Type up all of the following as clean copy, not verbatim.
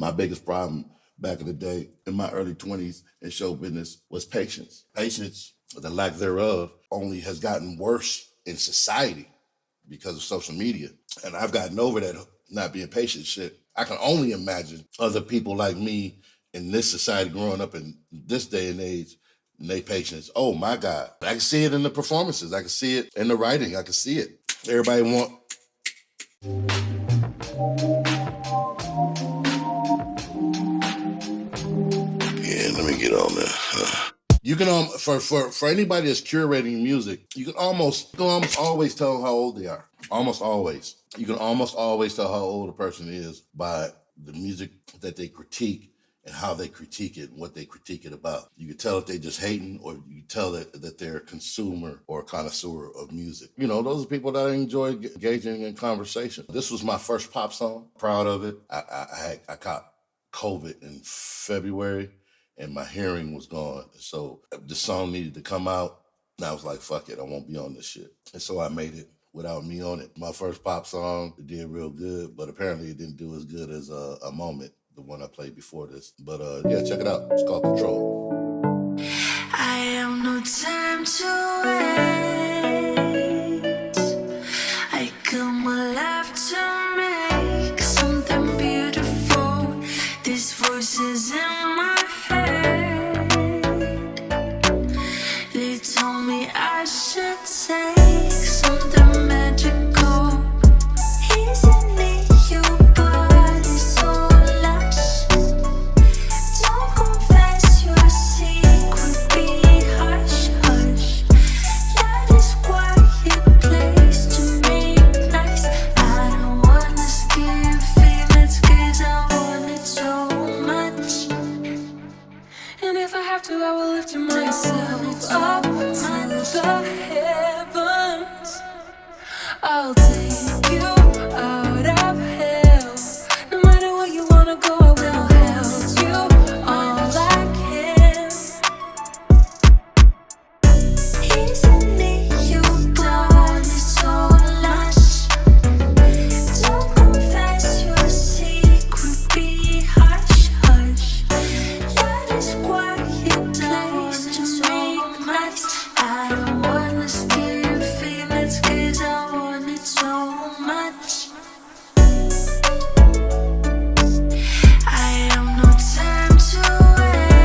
My biggest problem back in the day, in my early 20s in show business, was patience. Patience, the lack thereof, only has gotten worse in society because of social media. And I've gotten over that not being patient shit. I can only imagine other people like me in this society growing up in this day and age, and they patience. Oh my God. I can see it in the performances. I can see it in the writing. I can see it. Everybody want... Yeah, let me get on there. You can for anybody that's curating music, you can almost always tell how old they are. Almost always. You can almost always tell how old a person is by the music that they critique and how they critique it and what they critique it about. You can tell if they're just hating, or you can tell that they're a consumer or a connoisseur of music. You know, those are people that I enjoy engaging in conversation. This was my first pop song. Proud of it. I caught COVID in February, and my hearing was gone. So the song needed to come out, and I was like, fuck it, I won't be on this shit. And so I made it without me on it. My first pop song, it did real good, but apparently it didn't do as good as A Moment, the one I played before this. But yeah, check it out. It's called Control. I have no time to wait. I come alive to make something beautiful. These voices in my head, they told me I should take something magical. Isn't it your body so lush? Don't confess your secret, be hush hush. That is quiet place to make nice. I don't wanna scare your feelings, 'cause I want it so much. And if I have to, I will lift myself up to the heavens. I'll take you out of hell. No matter where you wanna go, I will help you all I can. Isn't it your body so lush? Don't confess your secret, be hush hush. That is quiet place to make nice. I don't wanna scare your feelings, 'cause I want it so much. I have no time to waste.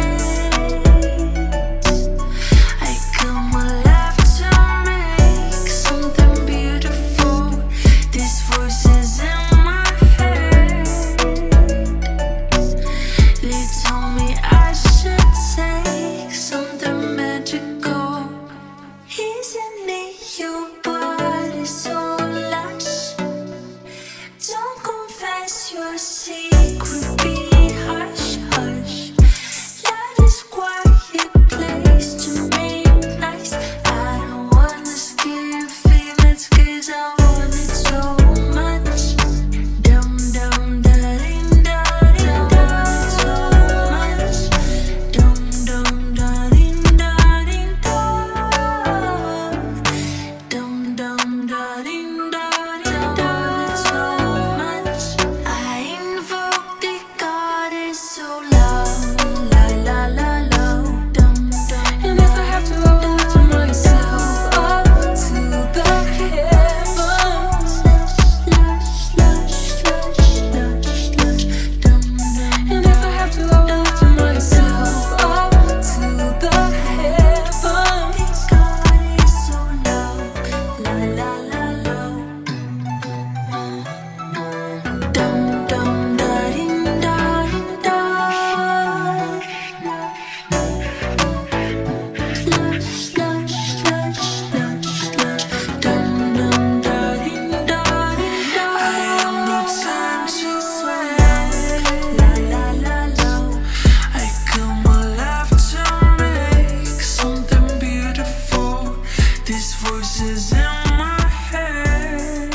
I come alive to make something beautiful. These voices in my head, they told me I should take something magical. Isn't it your body so lush? Don't confess your secret, be hush hush. That is quiet place to make nice. I don't wanna scare your feelings, 'cause I want it so much. Dum dum da ding da ding da, so much. Dum dum da ding da ding da. Dum dum da ding da ding da, so much. I invoke the goddess so loud, la la la la. Dum dum. And if I have to, I will lift myself up to the heavens. Lush, lush, lush, lush, lush. Dum dum. And if I have to, I will lift myself up to the heavens. The goddess so loud, la la la la. Dum dum da ding da ding da. Lush, lush, lush, lush, lush. Dum dum da ding da ding da. I have no time to wait. La la la la. I come alive to make something beautiful. These voices in my head,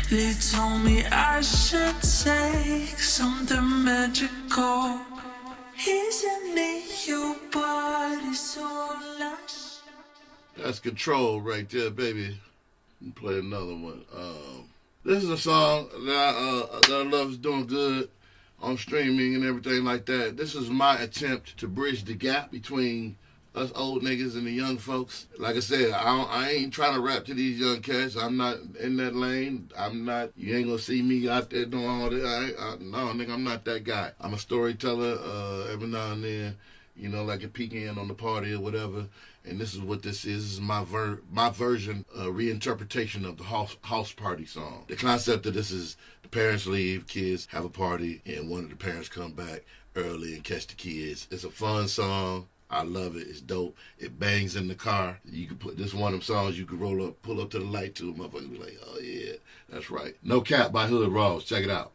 they told me I should take something magical. Isn't it your body so lush? That's Control right there, baby. Play another one. This is a song that I love is doing good on streaming and everything like that. This is my attempt to bridge the gap between us old niggas and the young folks. Like I said, I ain't trying to rap to these young cats. I'm not in that lane. I'm not. You ain't gonna see me out there doing all that. No, nigga, I'm not that guy. I'm a storyteller. Every now and then, you know, like a peek in on the party or whatever. And this is what this is. This is my version, reinterpretation of the house party song. The concept of this is the parents leave, kids have a party, and one of the parents come back early and catch the kids. It's a fun song. I love it. It's dope. It bangs in the car. You can put this one of them songs you can pull up to the light to. Motherfuckers be like, oh yeah, that's right. No Cap by Hood Rawlz. Check it out.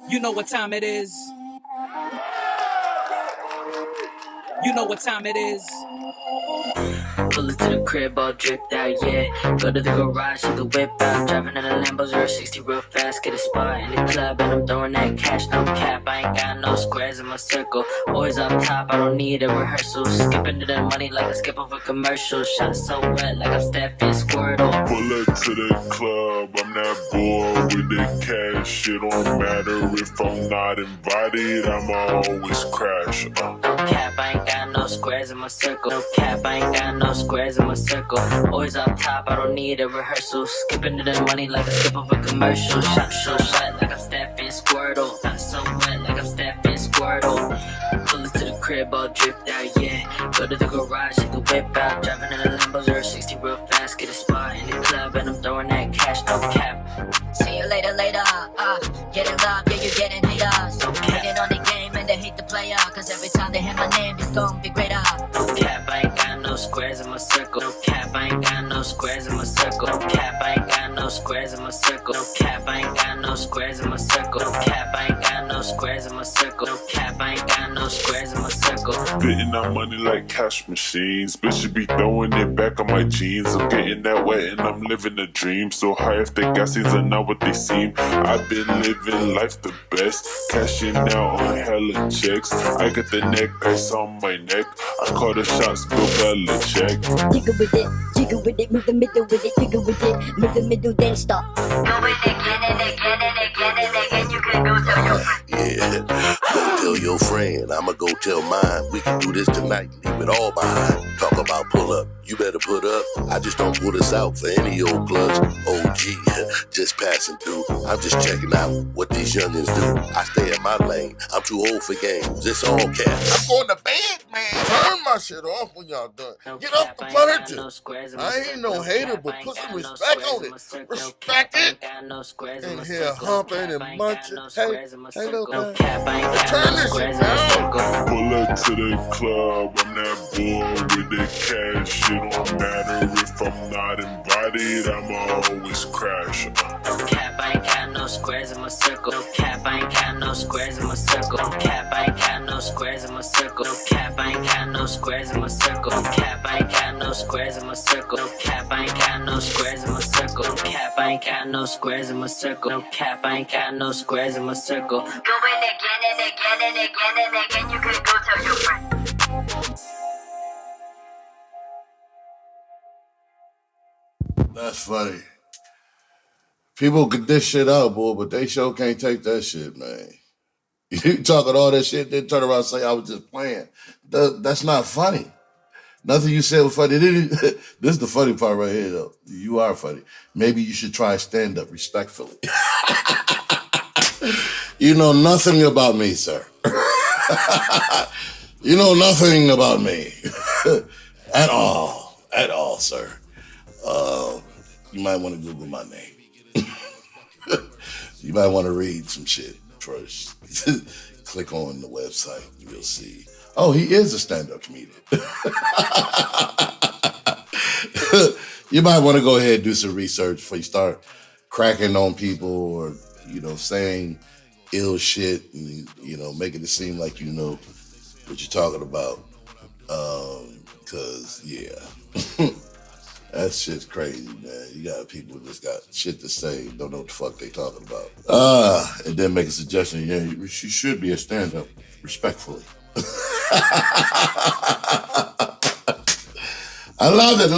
You know what time it is. You know what time it is. Pull it to the crib, all dripped out, yeah. Go to the garage, hit the whip out. Driving in a Lambo 060 real fast. Get a spot in the club and I'm throwing that cash, no cap. I ain't got no squares in my circle. Always up top, I don't need a rehearsal. Skipping to the money like I skip over commercials. Shot so wet like I'm Steffi Squirtle. Pull up to the club, I'm that boy with the cash. Shit don't matter if I'm not invited, I'ma always crash. No cap, I ain't got no squares in my circle. No cap, I ain't got no squares in my circle. Always up top, I don't need a rehearsal. Skipping to the money like I skip over commercial. Shot so shot like I'm Steffi Squirtle. Not so wet like I'm Steffi Squirtle. Pull it to the crib, all dripped out, yeah. Go to the garage, hit the whip out. Driving in a Lambo 060 real fast. Get a spot in the club and I'm throwing that cash, no cap. See you later, getting love, yeah, you getting haters. So get it on the game and they hate the player. Cause every time they hear my name, it's gonna be greater. No cap, I ain't got no squares in my circle. No cap, I ain't got no squares in my circle. No cap, I ain't got no squares in my circle. No cap, I ain't got no squares in my circle. No cap, I ain't got no squares in my circle. No cap, I ain't got no squares in my circle. Spitting out money like cash machines. Bitches be throwing it back on my jeans. I'm getting that wet and I'm living a dream. So high if the gases are not what they seem. I've been living life the best. Cashing out on hella checks. I got the necklace on my neck. I call the shots, Bill Belichick. Jiggle with it, move the middle with it, jiggle with it, move the middle, then stop. Go with it, again and again and again and again. You can go tell your friend. Yeah, go tell your friend, I'ma go tell mine. We can do this tonight, leave it all behind. Talk about pull up, you better put up. I just don't pull this out for any old clubs. OG, just passing through. I'm just checking out what these youngins do. I stay in my lane, I'm too old for games. It's all cash. I'm going to bed, man. Turn my shit off when y'all done. No Get cap, off the I ain't got furniture. no squares in my I ain't circle. no hater, cap, but I ain't put some got no respect squares on in my it. circle. Respect cap, I it. ain't got no squares in In my here circle. humping cap, and I ain't munching. got no Hey, squares in my hey, little circle. man. Cap, I ain't got Turn no this squares shit in my down. circle. Pull up to the club, I'm that boy with the cash. Shit don't matter if I'm not invited, I'ma always crash. No cap, I ain't got no squares in my circle. No cap, I ain't got no squares in my circle. No cap, I ain't got no squares in my circle. No cap, I ain't got no squares in my circle. No cap, I ain't got no squares in my circle. No cap, I ain't got no squares in my circle. No cap, I ain't got no squares in my circle. No cap, I ain't got no squares in my circle. Go in again and again and again and again. You can go tell your friend. That's funny. People get this shit out, boy, but they sure can't take that shit, man. You talking all that shit, then turn around and say I was just playing. That's not funny. Nothing you said was funny. This is the funny part right here, though. You are funny. Maybe you should try stand-up respectfully. You know nothing about me, sir. You know nothing about me. At all, sir. You might want to Google my name. You might want to read some shit first. Click on the website, you'll see. Oh, he is a stand-up comedian. You might want to go ahead and do some research before you start cracking on people or, saying ill shit and, making it seem like you know what you're talking about. Cause yeah, that shit's crazy, man. You got people who just got shit to say, don't know what the fuck they talking about. And then make a suggestion, yeah, you should be a stand-up, respectfully. I love it.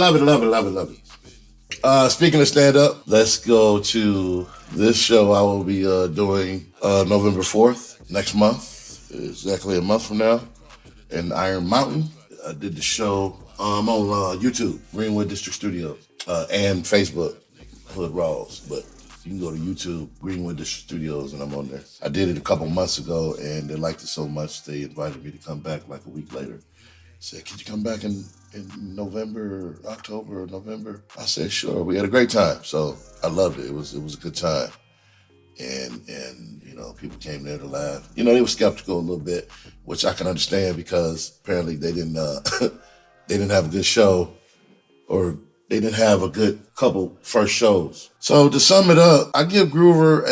Speaking of stand-up, let's go to this show I will be doing November 4th, next month, exactly a month from now, in Iron Mountain. I did the show on YouTube, Greenwood District Studios, and Facebook, Hood Rawlz. But you can go to YouTube, Greenwood District Studios, and I'm on there. I did it a couple months ago, and they liked it so much, they invited me to come back like a week later. Said, could you come back in November, October, or November? I said, sure. We had a great time. So I loved it. It was a good time. And people came there to laugh. They were skeptical a little bit, which I can understand because apparently they didn't they didn't have a good show, or they didn't have a good couple first shows. So to sum it up, I give Groover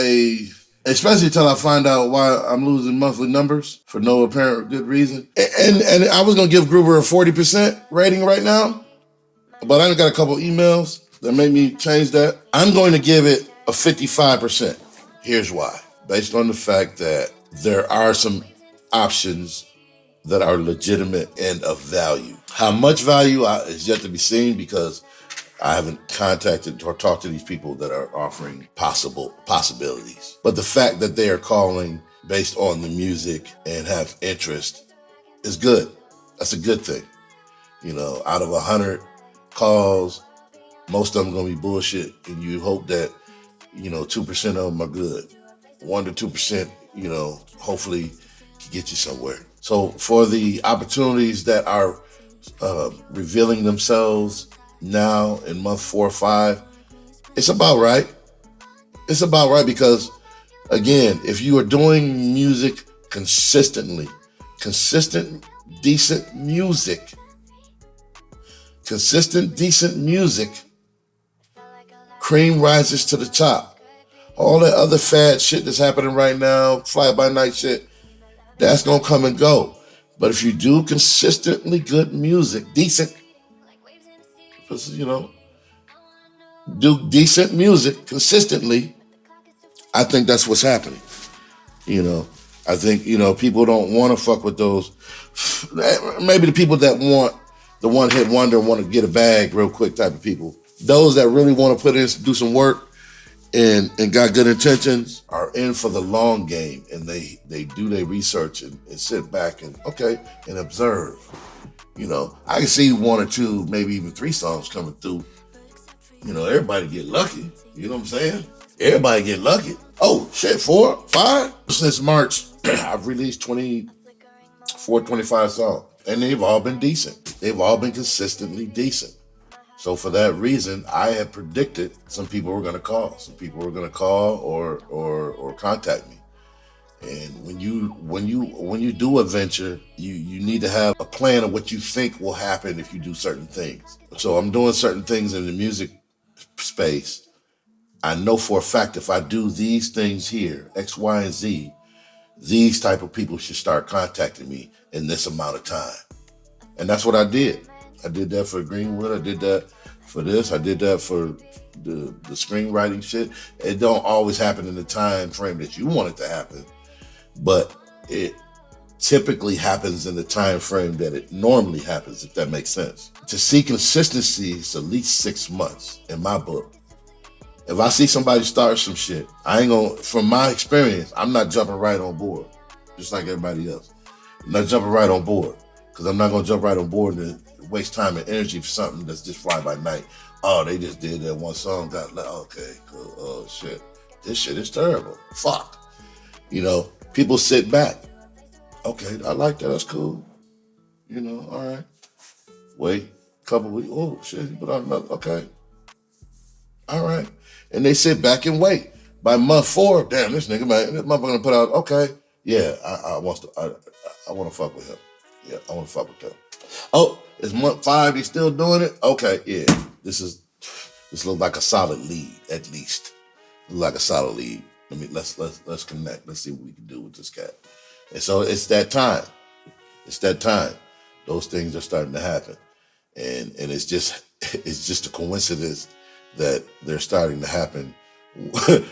especially until I find out why I'm losing monthly numbers for no apparent good reason. And I was gonna give Groover a 40% rating right now, but I got a couple emails that made me change that. I'm going to give it a 55%. Here's why. Based on the fact that there are some options that are legitimate and of value. How much value is yet to be seen because I haven't contacted or talked to these people that are offering possibilities. But the fact that they are calling based on the music and have interest is good. That's a good thing. Out of 100 calls, most of them gonna be bullshit, and you hope that 2% of them are good. 1 to 2%, hopefully can get you somewhere. So for the opportunities that are revealing themselves now in month 4 or 5, it's about right. It's about right because, again, if you are doing music consistently, consistent, decent music, cream rises to the top. All that other fad shit that's happening right now, fly-by-night shit, that's going to come and go. But if you do consistently good music, decent, do decent music consistently, I think that's what's happening. I think, people don't want to fuck with those. Maybe the people that want the one-hit wonder, want to get a bag real quick type of people. Those that really want to put in, do some work, and got good intentions are in for the long game, and they do their research and sit back and observe. I can see 1 or 2, maybe even 3 songs coming through. Everybody get lucky. You know what I'm saying? Everybody get lucky. Oh shit, 4, 5? Since March, I've released 24, 25 songs, and they've all been decent. They've all been consistently decent. So for that reason, I had predicted some people were going to call. Some people were going to call or contact me. And when you do a venture, you need to have a plan of what you think will happen if you do certain things. So I'm doing certain things in the music space. I know for a fact if I do these things here, X, Y, and Z, these type of people should start contacting me in this amount of time. And that's what I did. I did that for Greenwood. I did that for this. I did that for the screenwriting shit. It don't always happen in the time frame that you want it to happen, but it typically happens in the time frame that it normally happens, if that makes sense. To see consistency is at least 6 months in my book. If I see somebody start some shit, I ain't gonna, from my experience, I'm not jumping right on board, just like everybody else. I'm not jumping right on board, because I'm not gonna jump right on board and waste time and energy for something that's just fly by night. Oh, they just did that one song, okay, cool. Oh shit, this shit is terrible. Fuck. People sit back. Okay, I like that, that's cool. All right. Wait, couple weeks, oh shit, he put out another, okay. All right. And they sit back and wait. By month 4, damn, this motherfucker gonna put out, okay, yeah, I want to fuck with him. Yeah, I want to fuck with him. Oh, it's month 5, he's still doing it? Okay, yeah, this looks like a solid lead, at least. like a solid lead. Let's connect. Let's see what we can do with this cat. And so it's that time. It's that time. Those things are starting to happen. And it's just a coincidence that they're starting to happen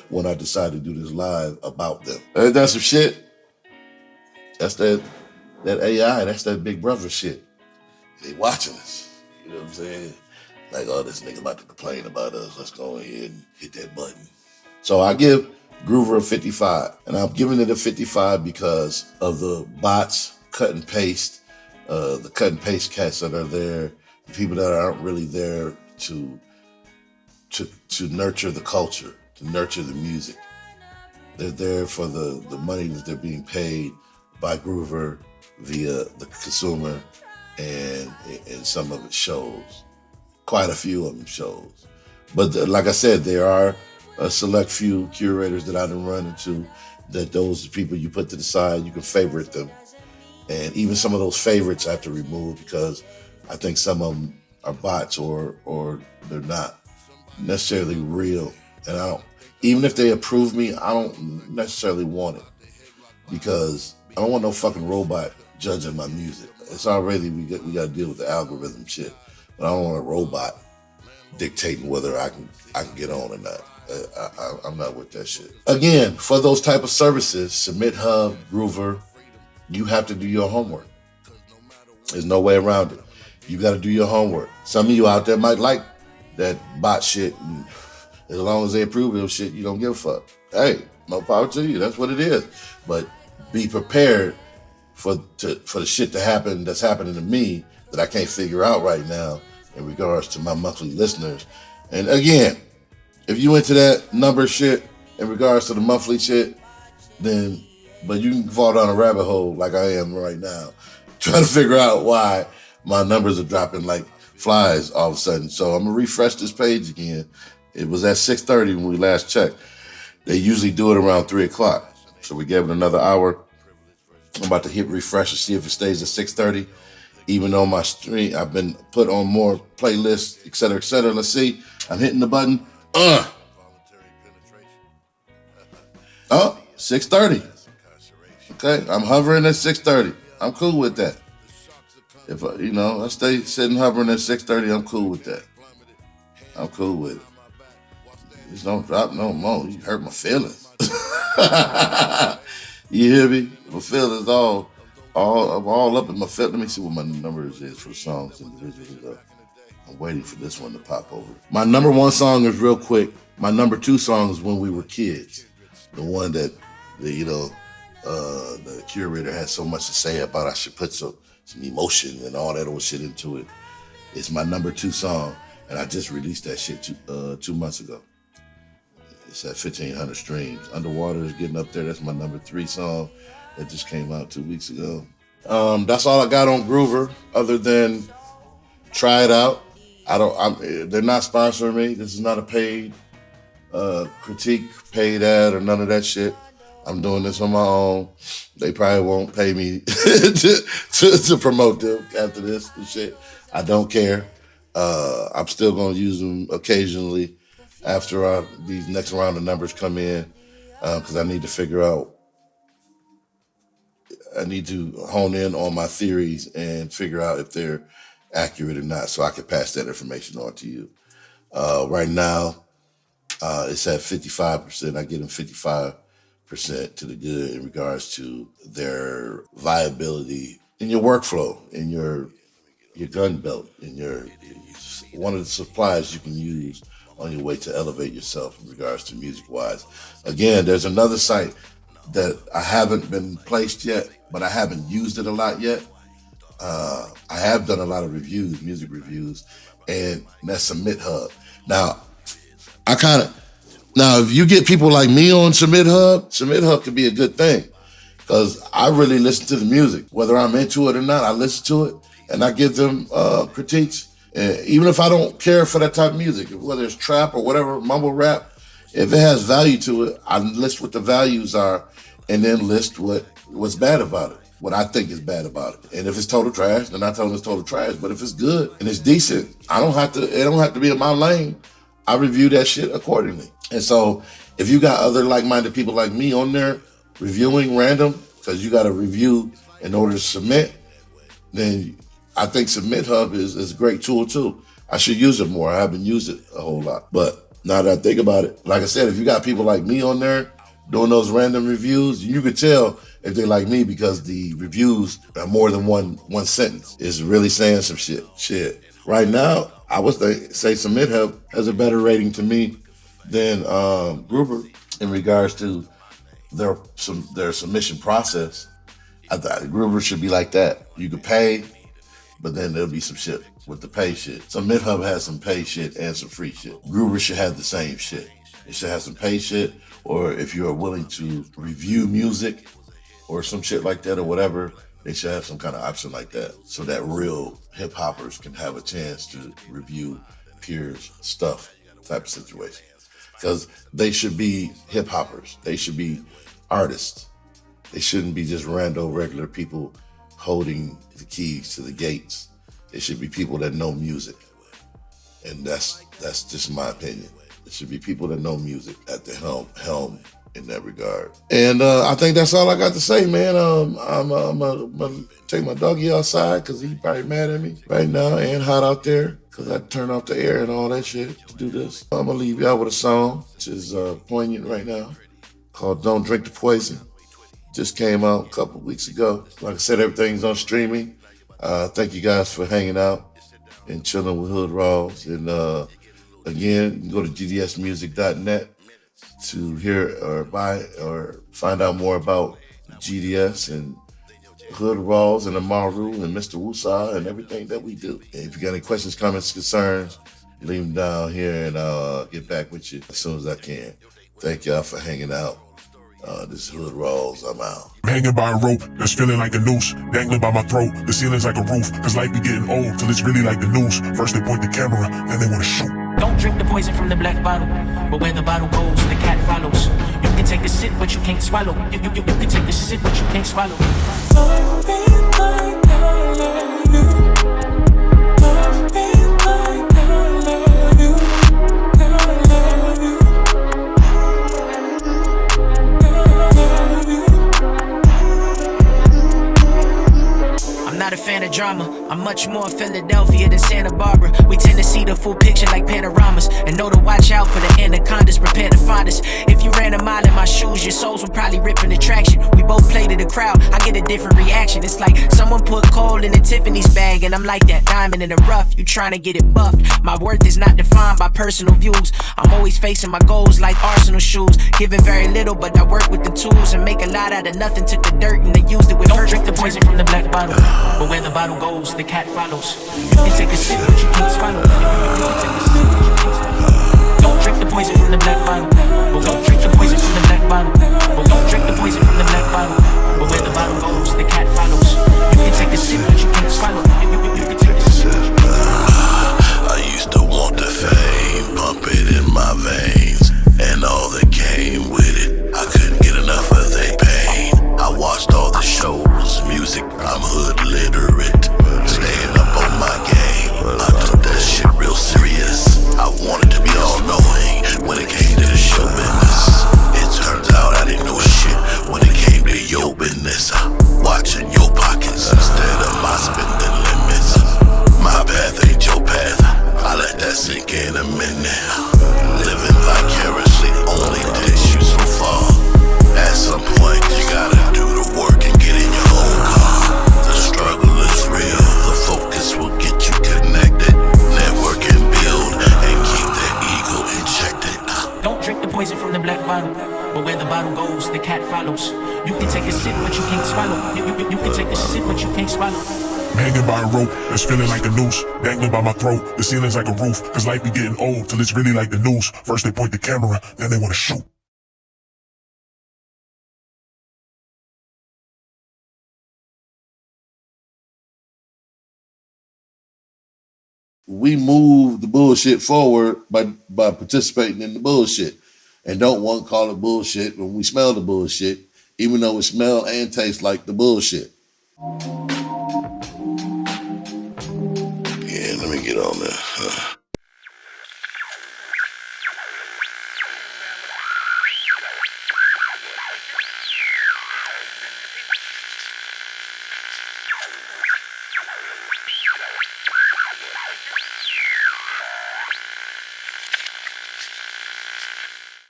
when I decide to do this live about them. Ain't that some shit? That's that AI, that's that Big Brother shit. They watching us. You know what I'm saying? Like, oh, this nigga about to complain about us. Let's go ahead and hit that button. So I give Groover a 55. And I'm giving it a 55 because of the bots, cut and paste, the cut and paste cats that are there, the people that aren't really there to nurture the culture, to nurture the music. They're there for the money that they're being paid by Groover via the consumer, and some of it shows. Quite a few of them shows. But like I said, there are a select few curators that I done run into, that those people you put to the side, you can favorite them. And even some of those favorites I have to remove because I think some of them are bots or they're not necessarily real. And I don't, even if they approve me, I don't necessarily want it because I don't want no fucking robot judging my music. It's already, we got to deal with the algorithm shit. But I don't want a robot dictating whether I can get on or not. I'm not with that shit. Again, for those type of services, Submit Hub, Groover, you have to do your homework. There's no way around it. You got to do your homework. Some of you out there might like that bot shit. And as long as they approve of shit, you don't give a fuck. Hey, no power to you. That's what it is. But be prepared for the shit to happen that's happening to me that I can't figure out right now in regards to my monthly listeners. And again, if you into that number shit in regards to the monthly shit, then, but you can fall down a rabbit hole like I am right now, trying to figure out why my numbers are dropping like flies all of a sudden. So I'm gonna refresh this page again. It was at 6:30 when we last checked. They usually do it around 3 o'clock. So we gave it another hour. I'm about to hit refresh and see if it stays at 6:30. Even though my stream, I've been put on more playlists, et cetera, et cetera. Let's see. I'm hitting the button. 6:30. Okay, I'm hovering at 6:30. I'm cool with that. If I stay sitting hovering at 6:30, I'm cool with that. I'm cool with it. Just don't drop no more. You hurt my feelings. You hear me? My feelings all up in my feelings. Let me see what my numbers is for songs individually. I'm waiting for this one to pop over. My number one song is real quick. My number two song is When We Were Kids. The one that the curator had so much to say about. I should put some emotion and all that old shit into it. It's my number two song, and I just released that shit 2 months ago. It's at 1,500 streams. Underwater is getting up there. That's my number 3 song that just came out 2 weeks ago. That's all I got on Groover, other than try it out. They're not sponsoring me. This is not a paid critique, paid ad, or none of that shit. I'm doing this on my own. They probably won't pay me to promote them after this and shit. I don't care. I'm still gonna use them occasionally after these next round of numbers come in, because I need to figure out. I need to hone in on my theories and figure out if they're accurate or not, so I can pass that information on to you. Right now, it's at 55%. I give them 55% to the good in regards to their viability in your workflow, in your gun belt, in your one of the supplies you can use on your way to elevate yourself in regards to music-wise. Again, there's another site that I haven't been placed yet, but I haven't used it a lot yet. I have done a lot of reviews, music reviews, and that's Submit Hub. Now if you get people like me on Submit Hub can be a good thing, because I really listen to the music. Whether I'm into it or not, I listen to it, and I give them critiques. And even if I don't care for that type of music, whether it's trap or whatever, mumble rap, if it has value to it, I list what the values are and then list what's bad about it, what I think is bad about it. And if it's total trash, then I tell them it's total trash. But if it's good and it's decent, it don't have to be in my lane. I review that shit accordingly. And so If you got other like-minded people like me on there reviewing random, because you got to review in order to submit, then I think Submit Hub is a great tool too. I should use it more. I haven't used it a whole lot. But now that I think about it, like I said, if you got people like me on there doing those random reviews, you could tell if they like me because the reviews are more than one sentence. It's really saying some shit. Right now, I would say Submit Hub has a better rating to me than Gruber in regards to their submission process. I thought Gruber should be like that. You could pay, but then there'll be some shit with the pay shit. Submit Hub has some pay shit and some free shit. Gruber should have the same shit. It should have some pay shit, or if you're willing to review music or some shit like that or whatever, they should have some kind of option like that so that real hip hoppers can have a chance to review peers' stuff type of situation. Because they should be hip hoppers. They should be artists. They shouldn't be just random regular people holding the keys to the gates. They should be people that know music. And that's just my opinion. It should be people that know music at the helm in that regard. And I think that's all I got to say, man. I'm gonna take my doggy outside because he's probably mad at me right now and hot out there because I turned off the air and all that shit to do this. I'm gonna leave y'all with a song which is poignant right now called Don't Drink the Poison. Just came out a couple weeks ago. Like I said, everything's on streaming. Thank you guys for hanging out and chilling with Hood Rawlz. And again, you can go to gdsmusic.net to hear or buy or find out more about GDS and Hood Rawlz and Amaru and Mr. Woosaa and everything that we do. And if you got any questions, comments, concerns, leave them down here and I'll get back with you as soon as I can. Thank y'all for hanging out. This is Hood Rawlz, I'm out. I'm hanging by a rope that's feeling like a noose, dangling by my throat. The ceiling's like a roof, cause life be getting old till it's really like the news. First they point the camera, then they wanna shoot. Don't drink the poison from the black bottle, but where the bottle goes, the cat follows. You can take a sip, but you can't swallow. You can take a sip, but you can't swallow. Love me like I love you. Love me like I love you. I love you. I'm not a fan of drama. I'm much more Philadelphia than Santa Barbara. We tend to see the full picture like panoramas and know to watch out for the anacondas. Prepare to find us. If you ran a mile in my shoes, your souls would probably rip from the traction. We both play to the crowd. I get a different reaction. It's like someone put coal in a Tiffany's bag, and I'm like that diamond in the rough. You trying to get it buffed. My worth is not defined by personal views. I'm always facing my goals like Arsenal shoes. Giving very little, but I work with the tools and make a lot out of nothing. Took the dirt and they used it with. Don't drink the poison from the black bottle, but where the bottle goes, the cat follows. You can take a sip, but you can't swallow. Don't drink the poison from the black bottle, but don't drink the poison from the black bottle. But don't drink the poison from the black bottle, but where the bottle goes, the cat follows. You can take a sip, but you can't swallow. You can take a sip. I used to want the fame, pump it in my veins, and all that came with it. I couldn't get enough of their pain. I watched all the shows, music, I'm hood literate. Staying up on my game, I took that shit real serious. I wanted to be all knowing when it came to the show business. It turns out I didn't know shit when it came to your business. Watching your pockets instead of my spending limits. My path ain't your path, I let that sink in a minute. Living vicariously only takes you so far. At some point you gotta do the work and get in your own car. The struggle is real, the focus will get you connected. Network and build and keep that ego injected. Don't drink the poison from the black bottle, but where the bottle goes, the cat follows. You can take a sip, but you can't swallow. You can take a sip, but you can't swallow. I'm hanging by a rope that's feeling like a noose, dangling by my throat. The ceiling's like a roof, cause life be getting old till it's really like the news. First they point the camera, then they wanna shoot. We move the bullshit forward by participating in the bullshit and don't want to call it bullshit when we smell the bullshit, even though it smell and tastes like the bullshit. Yeah, let me get on there.